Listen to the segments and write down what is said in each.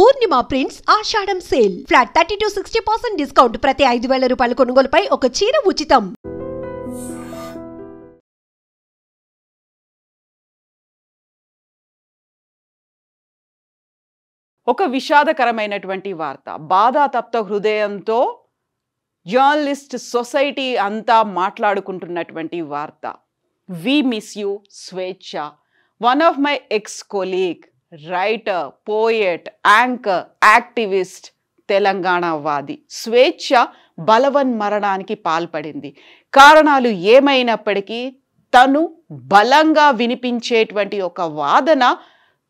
Purnima prints Ashadham sale flat 30 to 60% discount ప్రతి 5,000 రూపాయల కొనుగోలుపై ఒక చీర ఉచితం. ఒక విషాదకరమైనటువంటి వార్త. బాధాతప్త హృదయంతో జర్నలిస్ట్ సొసైటీ అంతా మాట్లాడుకుంటున్నటువంటి వార్త. We miss you Swechha. One of my ex colleague, writer, poet, anchor, activist, Telangana వాది స్వేచ్ఛ బలవన్మరణానికి పాల్పడింది. కారణాలు ఏమైనప్పటికీ తను బలంగా వినిపించేటువంటి ఒక వాదన,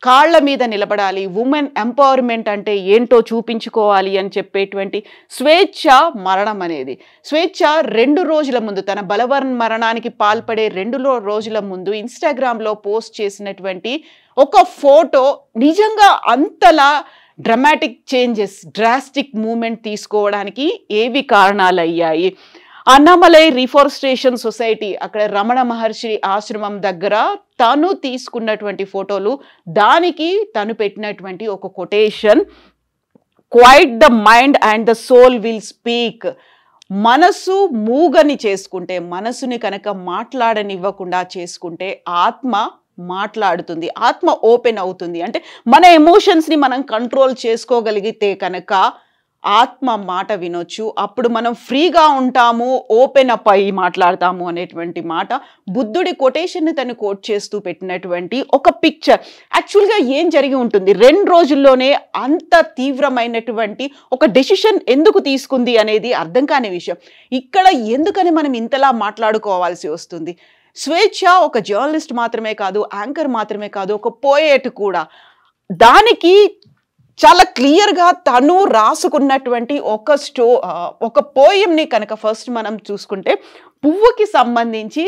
కాళ్ల మీద నిలబడాలి, ఉమెన్ ఎంపవర్మెంట్ అంటే ఏంటో చూపించుకోవాలి అని చెప్పేటువంటి స్వేచ్ఛ మరణం అనేది. స్వేచ్ఛ 2 రోజుల ముందు, తన బలవన్మరణానికి పాల్పడే 2 రోజుల ముందు ఇన్స్టాగ్రామ్లో పోస్ట్ చేసినటువంటి ఒక ఫోటో నిజంగా అంతలా డ్రామాటిక్ చేంజెస్, డ్రాస్టిక్ మూమెంట్ తీసుకోవడానికి ఏవి కారణాలు అయ్యాయి? అన్నామలై రిఫారెస్టేషన్ సొసైటీ, అక్కడ రమణ మహర్షి ఆశ్రమం దగ్గర తను తీసుకున్నటువంటి ఫోటోలు, దానికి తను పెట్టినటువంటి ఒక quotation, quiet the mind and the soul will speak. మనసు మూగని చేసుకుంటే, మనసుని కనుక మాట్లాడనివ్వకుండా చేసుకుంటే ఆత్మ మాట్లాడుతుంది, ఆత్మ ఓపెన్ అవుతుంది. అంటే మన ఎమోషన్స్ని మనం కంట్రోల్ చేసుకోగలిగితే కనుక ఆత్మ మాట వినొచ్చు, అప్పుడు మనం ఫ్రీగా ఉంటాము, ఓపెన్ అప్ అయ్యి మాట్లాడతాము అనేటువంటి మాట బుద్ధుడి కొటేషన్ని తను కోట్ చేస్తూ పెట్టినటువంటి ఒక పిక్చర్. యాక్చువల్గా ఏం జరిగి ఉంటుంది? 2 రోజుల్లోనే అంత తీవ్రమైనటువంటి ఒక డెసిషన్ ఎందుకు తీసుకుంది అనేది అర్థం కాని విషయం. ఇక్కడ ఎందుకని మనం ఇంతలా మాట్లాడుకోవాల్సి వస్తుంది? స్వేచ్ఛ ఒక జర్నలిస్ట్ మాత్రమే కాదు, యాంకర్ మాత్రమే కాదు, ఒక పోయెట్ కూడా. దానికి చాలా క్లియర్గా తను రాసుకున్నటువంటి ఒక పోయంని కనుక ఫస్ట్ మనం చూసుకుంటే, పువ్వుకి సంబంధించి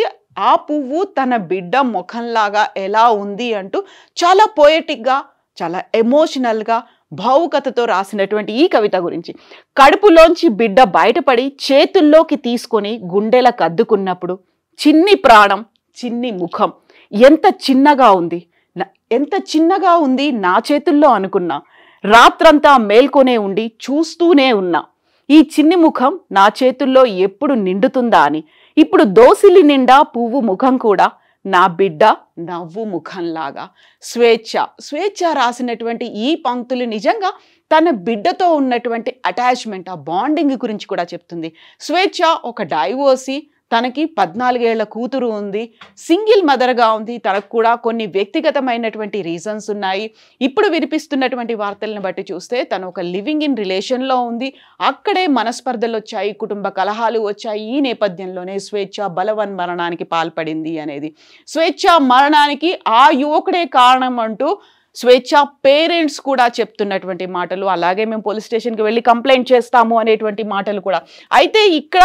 ఆ పువ్వు తన బిడ్డ ముఖంలాగా ఎలా ఉంది అంటూ చాలా పోయెటిక్గా, చాలా ఎమోషనల్గా, భావుకతతో రాసినటువంటి ఈ కవిత గురించి. కడుపులోంచి బిడ్డ బయటపడి చేతుల్లోకి తీసుకొని గుండెలకు అద్దుకున్నప్పుడు చిన్ని ప్రాణం, చిన్ని ముఖం, ఎంత చిన్నగా ఉంది నా చేతుల్లో అనుకున్నా. రాత్రంతా మేల్కొనే ఉండి చూస్తూనే ఉన్నా, ఈ చిన్ని ముఖం నా చేతుల్లో ఎప్పుడు నిండుతుందా అని. ఇప్పుడు దోసిలి నిండా పువ్వు ముఖం కూడా నా బిడ్డ నవ్వు ముఖంలాగా. స్వేచ్ఛ రాసినటువంటి ఈ పంక్తులు నిజంగా తన బిడ్డతో ఉన్నటువంటి అటాచ్మెంట్, ఆ బాండింగ్ గురించి కూడా చెప్తుంది. స్వేచ్ఛ ఒక డైవోర్సీ, తనకి 14 ఏళ్ల కూతురు ఉంది, సింగిల్ మదర్గా ఉంది, తనకు కూడా కొన్ని వ్యక్తిగతమైనటువంటి రీజన్స్ ఉన్నాయి. ఇప్పుడు వినిపిస్తున్నటువంటి వార్తలను బట్టి చూస్తే తను ఒక లివింగ్ ఇన్ రిలేషన్లో ఉంది, అక్కడే మనస్పర్ధలు వచ్చాయి, కుటుంబ కలహాలు వచ్చాయి. ఈ నేపథ్యంలోనే స్వేచ్ఛ బలవన్మరణానికి పాల్పడింది అనేది. స్వేచ్ఛ మరణానికి ఆ యువకుడే కారణం అంటూ స్వేచ్ఛ పేరెంట్స్ కూడా చెప్తున్నటువంటి మాటలు, అలాగే మేము పోలీస్ స్టేషన్కి వెళ్ళి కంప్లైంట్ చేస్తాము అనేటువంటి మాటలు కూడా. అయితే ఇక్కడ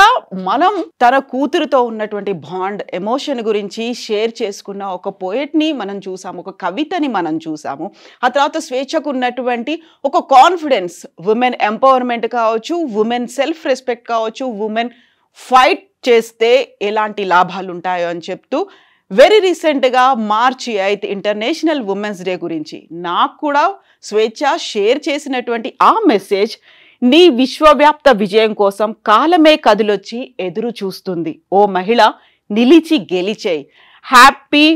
మనం తన కూతురుతో ఉన్నటువంటి బాండ్, ఎమోషన్ గురించి షేర్ చేసుకున్న ఒక పోయెట్ని మనం చూసాము, ఒక కవితని మనం చూసాము. ఆ తర్వాత స్వేచ్ఛకు ఉన్నటువంటి ఒక కాన్ఫిడెన్స్, ఉమెన్ ఎంపవర్మెంట్ కావచ్చు, ఉమెన్ సెల్ఫ్ రెస్పెక్ట్ కావచ్చు, ఉమెన్ ఫైట్ చేస్తే ఎలాంటి లాభాలు ఉంటాయో అని చెప్తూ వెరీ రీసెంట్గా March 8 ఇంటర్నేషనల్ ఉమెన్స్ డే గురించి నాకు కూడా స్వేచ్ఛ షేర్ చేసినటువంటి ఆ మెసేజ్, నీ విశ్వవ్యాప్త విజయం కోసం కాలమే కదిలొచ్చి ఎదురు చూస్తుంది, ఓ మహిళ నిలిచి గెలిచేయి, హ్యాపీ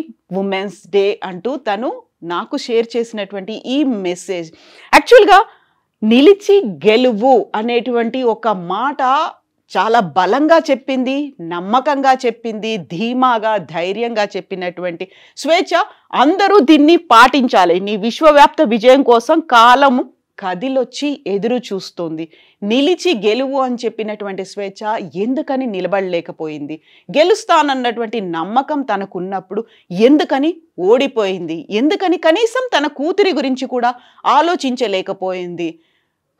ఉమెన్స్ డే అంటూ తను నాకు షేర్ చేసినటువంటి ఈ మెసేజ్. యాక్చువల్గా నిలిచి గెలువు అనేటువంటి ఒక మాట చాలా బలంగా చెప్పింది, నమ్మకంగా చెప్పింది, ధీమాగా, ధైర్యంగా చెప్పినటువంటి స్వేచ్ఛ అందరూ దీన్ని పాటించాలి. నీ విశ్వవ్యాప్త విజయం కోసం కాలము కదిలొచ్చి ఎదురు చూస్తుంది, నిలిచి గెలువు అని చెప్పినటువంటి స్వేచ్ఛ ఎందుకని నిలబడలేకపోయింది? గెలుస్తానన్నటువంటి నమ్మకం తనకున్నప్పుడు ఎందుకని ఓడిపోయింది? ఎందుకని కనీసం తన కూతురి గురించి కూడా ఆలోచించలేకపోయింది?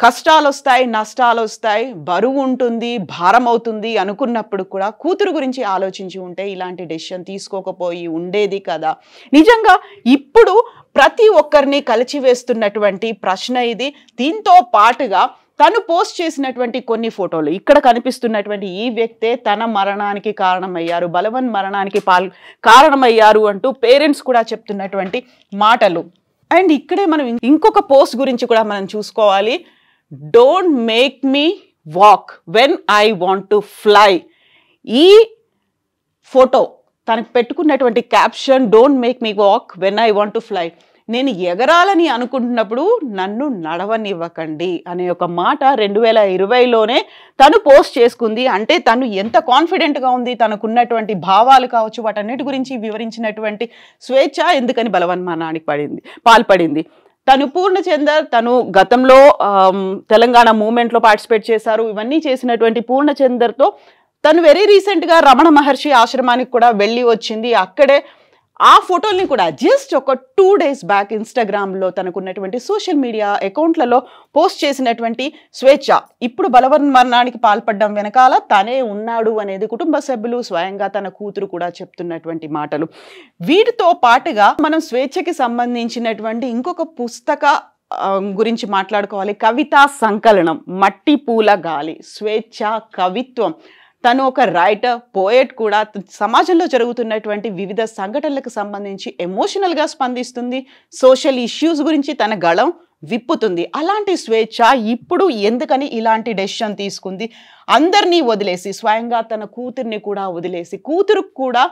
కష్టాలు వస్తాయి, నష్టాలు వస్తాయి, బరువు ఉంటుంది, భారం అవుతుంది అనుకున్నప్పుడు కూడా కూతురు గురించి ఆలోచించి ఉంటే ఇలాంటి డెసిషన్ తీసుకోకపోయి ఉండేది కదా. నిజంగా ఇప్పుడు ప్రతి ఒక్కరిని కలిచివేస్తున్నటువంటి ప్రశ్న ఇది. దీంతో పాటుగా తను పోస్ట్ చేసినటువంటి కొన్ని ఫోటోలు, ఇక్కడ కనిపిస్తున్నటువంటి ఈ వ్యక్తే తన మరణానికి కారణమయ్యారు, బలవన్మరణానికి కారణమయ్యారు అంటూ పేరెంట్స్ కూడా చెప్తున్నటువంటి మాటలు. అండ్ ఇక్కడే మనం ఇంకొక పోస్ట్ గురించి కూడా మనం చూసుకోవాలి. Don't make me walk when I want to fly. ఈ ఫోటో తనకు పెట్టుకున్నటువంటి caption don't make me walk when I want to fly. నేను ఎగరాలని అనుకుంటున్నప్పుడు నన్ను నడవనివ్వకండి అనే ఒక మాట 2020లోనే తను పోస్ట్ చేసుకుంది. అంటే తను ఎంత కాన్ఫిడెంట్గా ఉంది, తనకున్నటువంటి భావాలు కావచ్చు వాటన్నిటి గురించి వివరించినటువంటి స్వేచ్ఛ ఎందుకని బలవన్మరణానికి పాల్పడింది. తను పూర్ణచందర్ తను గతంలో తెలంగాణ మూవ్మెంట్లో పార్టిసిపేట్ చేశారు. ఇవన్నీ చేసినటువంటి పూర్ణచందర్తో తను వెరీ రీసెంట్గా రమణ మహర్షి ఆశ్రమానికి కూడా వెళ్ళి వచ్చింది. అక్కడే ఆ ఫోటోల్ని కూడా జస్ట్ ఒక 2 days బ్యాక్ ఇన్స్టాగ్రామ్లో తనకున్నటువంటి సోషల్ మీడియా అకౌంట్లలో పోస్ట్ చేసినటువంటి స్వేచ్ఛ ఇప్పుడు బలవన్మరణానికి పాల్పడడం వెనకాల తనే ఉన్నాడు అనేది కుటుంబ సభ్యులు స్వయంగా తన కూతురు కూడా చెప్తున్నటువంటి మాటలు. వీటితో పాటుగా మనం స్వేచ్ఛకి సంబంధించినటువంటి ఇంకొక పుస్తక గురించి మాట్లాడుకోవాలి. కవితా సంకలనం మట్టి పూల గాలి. స్వేచ్ఛ కవిత్వం. తను ఒక రైటర్, పోయెట్ కూడా. సమాజంలో జరుగుతున్నటువంటి వివిధ సంఘటనలకు సంబంధించి ఎమోషనల్గా స్పందిస్తుంది. సోషల్ ఇష్యూస్ గురించి తన గళం విప్పుతుంది. అలాంటి స్వేచ్ఛ ఇప్పుడు ఎందుకని ఇలాంటి డెసిషన్ తీసుకుంది? అందరినీ వదిలేసి స్వయంగా తన కూతుర్ని కూడా వదిలేసి, కూతురుకు కూడా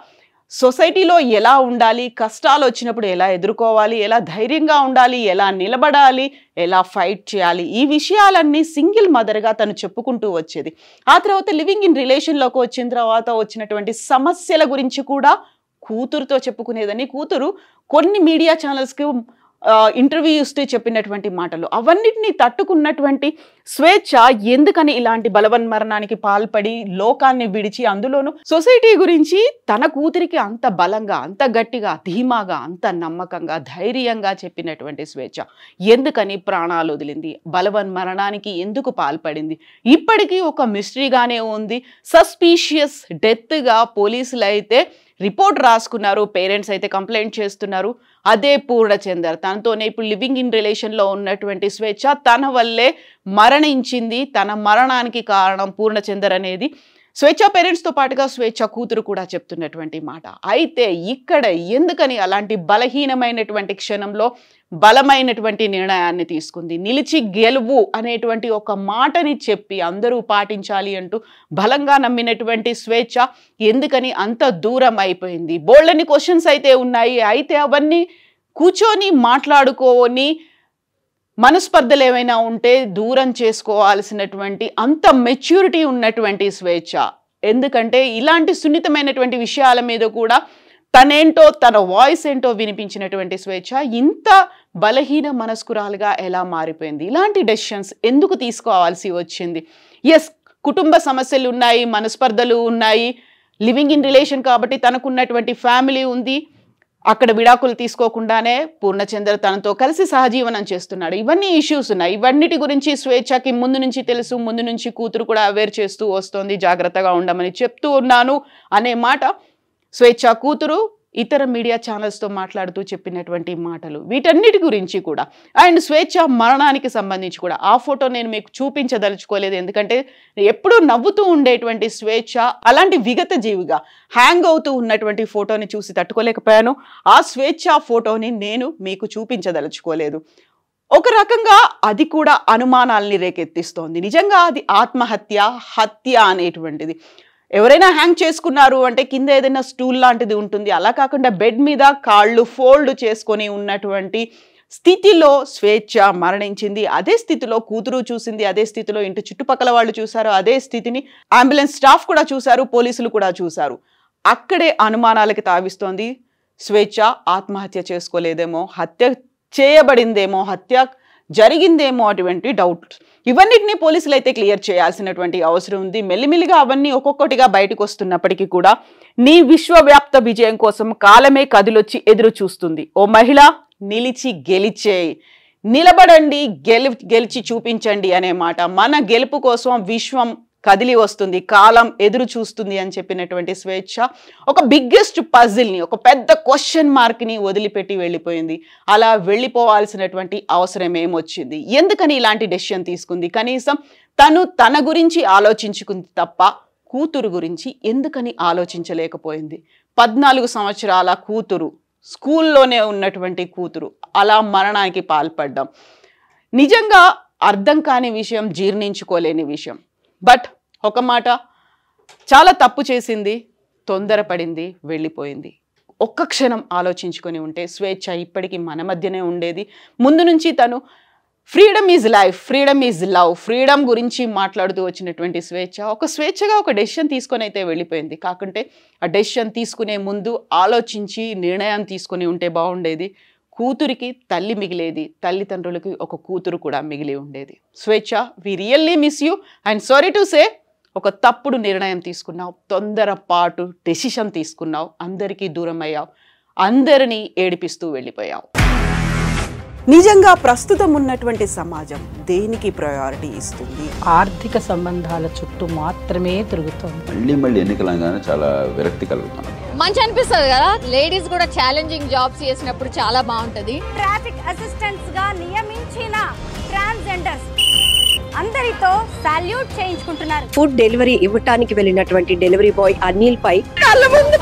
సొసైటీలో ఎలా ఉండాలి, కష్టాలు వచ్చినప్పుడు ఎలా ఎదుర్కోవాలి, ఎలా ధైర్యంగా ఉండాలి, ఎలా నిలబడాలి, ఎలా ఫైట్ చేయాలి, ఈ విషయాలన్నీ సింగిల్ మదర్గా తను చెప్పుకుంటూ వచ్చేది. ఆ తర్వాత లివింగ్ ఇన్ రిలేషన్లోకి వచ్చిన తర్వాత వచ్చినటువంటి సమస్యల గురించి కూడా కూతురుతో చెప్పుకునేదని కూతురు కొన్ని మీడియా ఛానల్స్కి ఇంటర్వ్యూ ఇస్తూ చెప్పినటువంటి మాటలు. అవన్నిటిని తట్టుకున్నటువంటి స్వేచ్ఛ ఎందుకని ఇలాంటి బలవన్మరణానికి పాల్పడి లోకాన్ని విడిచి, అందులోనూ సొసైటీ గురించి తన కూతురికి అంత బలంగా, అంత గట్టిగా, ధీమాగా, అంత నమ్మకంగా, ధైర్యంగా చెప్పినటువంటి స్వేచ్ఛ ఎందుకని ప్రాణాలు వదిలింది? బలవన్మరణానికి ఎందుకు పాల్పడింది? ఇప్పటికీ ఒక మిస్టరీగానే ఉంది. సస్పీషియస్ డెత్గా పోలీసులు అయితే రిపోర్ట్ రాసుకున్నారు, పేరెంట్స్ అయితే కంప్లైంట్ చేస్తున్నారు. అదే పూర్ణచందర్ తనతోనే ఇప్పుడు లివింగ్ ఇన్ రిలేషన్లో ఉన్నటువంటి స్వేచ్ఛ తన వల్లే మరణించింది. తన మరణానికి కారణం పూర్ణచందర్ అనేది స్వేచ్ఛ పేరెంట్స్తో పాటుగా స్వేచ్ఛ కూతురు కూడా చెప్తున్నటువంటి మాట. అయితే ఇక్కడ ఎందుకని అలాంటి బలహీనమైనటువంటి క్షణంలో బలమైనటువంటి నిర్ణయాన్ని తీసుకుంది? నిలిచి గెలువు అనేటువంటి ఒక మాటని చెప్పి అందరూ పాటించాలి అంటూ బలంగా నమ్మినటువంటి స్వేచ్ఛ ఎందుకని అంత దూరం అయిపోయింది? బోల్డని క్వశ్చన్స్ అయితే ఉన్నాయి. అయితే అవన్నీ కూర్చొని మాట్లాడుకోని మనస్పర్ధలు ఏమైనా ఉంటే దూరం చేసుకోవాల్సినటువంటి అంత మెచ్యూరిటీ ఉన్నటువంటి స్వేచ్ఛ. ఎందుకంటే ఇలాంటి సున్నితమైనటువంటి విషయాల మీద కూడా తనేంటో, తన వాయిస్ ఏంటో వినిపించినటువంటి స్వేచ్ఛ ఇంత బలహీన మనస్కురాలుగా ఎలా మారిపోయింది? ఇలాంటి డెసిషన్స్ ఎందుకు తీసుకోవాల్సి వచ్చింది? ఎస్, కుటుంబ సమస్యలు ఉన్నాయి, మనస్పర్ధలు ఉన్నాయి, లివింగ్ ఇన్ రిలేషన్ కాబట్టి తనకున్నటువంటి ఫ్యామిలీ ఉంది. అక్కడ విడాకులు తీసుకోకుండానే పూర్ణచందర్ తనతో కలిసి సహజీవనం చేస్తున్నాడు. ఇవన్నీ ఇష్యూస్ ఉన్నాయి. ఇవన్నిటి గురించి స్వేచ్ఛకి ముందు నుంచి తెలుసు. ముందు నుంచి కూతురు కూడా అవేర్ చేస్తూ వస్తోంది, జాగ్రత్తగా ఉండమని చెప్తూ ఉన్నాను అనే మాట స్వేచ్ఛ కూతురు ఇతర మీడియా ఛానల్స్తో మాట్లాడుతూ చెప్పినటువంటి మాటలు. వీటన్నిటి గురించి కూడా అండ్ స్వేచ్ఛ మరణానికి సంబంధించి కూడా ఆ ఫోటో నేను మీకు చూపించదలుచుకోలేదు. ఎందుకంటే ఎప్పుడూ నవ్వుతూ ఉండేటువంటి స్వేచ్ఛ అలాంటి విగత జీవిగా హ్యాంగ్ అవుతూ ఉన్నటువంటి ఫోటోని చూసి తట్టుకోలేకపోయాను. ఆ స్వేచ్ఛ ఫోటోని నేను మీకు చూపించదలుచుకోలేదు. ఒక రకంగా అది కూడా అనుమానాల్ని రేకెత్తిస్తోంది. నిజంగా అది ఆత్మహత్య, హత్య అనేటువంటిది. ఎవరైనా హ్యాంగ్ చేసుకున్నారు అంటే కింద ఏదైనా స్టూల్ లాంటిది ఉంటుంది. అలా కాకుండా బెడ్ మీద కాళ్ళు ఫోల్డ్ చేసుకొని ఉన్నటువంటి స్థితిలో స్వేచ్ఛ మరణించింది. అదే స్థితిలో కూతురు చూసింది, అదే స్థితిలో ఇంటి చుట్టుపక్కల వాళ్ళు చూశారు, అదే స్థితిని అంబులెన్స్ స్టాఫ్ కూడా చూశారు, పోలీసులు కూడా చూశారు. అక్కడే అనుమానాలకి తావిస్తోంది. స్వేచ్ఛ ఆత్మహత్య చేసుకోలేదేమో, హత్య చేయబడిందేమో, హత్య జరిగిందేమో అటువంటి డౌట్. ఇవన్నిటినీ పోలీసులు అయితే క్లియర్ చేయాల్సినటువంటి అవసరం ఉంది. మెల్లిమెల్లిగా అవన్నీ ఒక్కొక్కటిగా బయటకు వస్తున్నప్పటికీ కూడా నీ విశ్వవ్యాప్త విజయం కోసం కాలమే కదిలొచ్చి ఎదురు చూస్తుంది. ఓ మహిళ, నిలిచి గెలిచేయి, నిలబడండి, గెలిచి చూపించండి అనే మాట. మన గెలుపు కోసం విశ్వం కదిలి వస్తుంది, కాలం ఎదురు చూస్తుంది అని చెప్పినటువంటి స్వేచ్ఛ ఒక బిగ్గెస్ట్ పజిల్ని, ఒక పెద్ద క్వశ్చన్ మార్క్ని వదిలిపెట్టి వెళ్ళిపోయింది. అలా వెళ్ళిపోవాల్సినటువంటి అవసరం ఏమొచ్చింది? ఎందుకని ఇలాంటి డెసిషన్ తీసుకుంది? కనీసం తను తన గురించి ఆలోచించుకుంది తప్ప కూతురు గురించి ఎందుకని ఆలోచించలేకపోయింది? 14 సంవత్సరాల కూతురు స్కూల్లోనే ఉన్నటువంటి కూతురు అలా మరణానికి పాల్పడ్డం నిజంగా అర్థం కాని విషయం, జీర్ణించుకోలేని విషయం. బట్ ఒక మాట, చాలా తప్పు చేసింది, తొందరపడింది, వెళ్ళిపోయింది. ఒక్క క్షణం ఆలోచించుకొని ఉంటే స్వేచ్ఛ ఇప్పటికీ మన మధ్యనే ఉండేది. ముందు నుంచి తను freedom is life, freedom is love, freedom గురించి మాట్లాడుతూ వచ్చినటువంటి స్వేచ్ఛగా ఒక డెసిషన్ తీసుకొని అయితే వెళ్ళిపోయింది. కాకుంటే ఆ డెసిషన్ తీసుకునే ముందు ఆలోచించి నిర్ణయం తీసుకొని ఉంటే బాగుండేది. కూతురికి తల్లి మిగిలేది, తల్లిదండ్రులకి ఒక కూతురు కూడా మిగిలి ఉండేది. స్వేచ్ఛ, we really miss you and sorry to say, ఒక తప్పుడు నిర్ణయం తీసుకున్నావు, తొందరపాటు డెసిషన్ తీసుకున్నావు, అందరికీ దూరం అయ్యావు, అందరినీ ఏడిపిస్తూ వెళ్ళిపోయావు. నిజంగా ప్రస్తుతం ఉన్నటువంటి సమాజం దేనికి ప్రయారిటీ ఇస్తుంది? ఆర్థిక సంబంధాల చుట్టూ మాత్రమే తిరుగుతుంది. మళ్ళీ ఎన్నికలంగానే చాలా విరక్తి కలుగుతాను. మంచి అనిపిస్తుంది కదా, లేడీస్ కూడా ఛాలెంజింగ్ జాబ్స్ చేసినప్పుడు చాలా బాగుంటది. ట్రాఫిక్ అసిస్టెంట్స్ గా నియమించిన ట్రాన్స్జెండర్స్ అందరితో సాల్యూట్ చేయించుకుంటున్నారు. ఫుడ్ డెలివరీ ఇవ్వటానికి వెళ్ళినటువంటి డెలివరీ బాయ్ అనిల్ పై కళ్ళ ముందు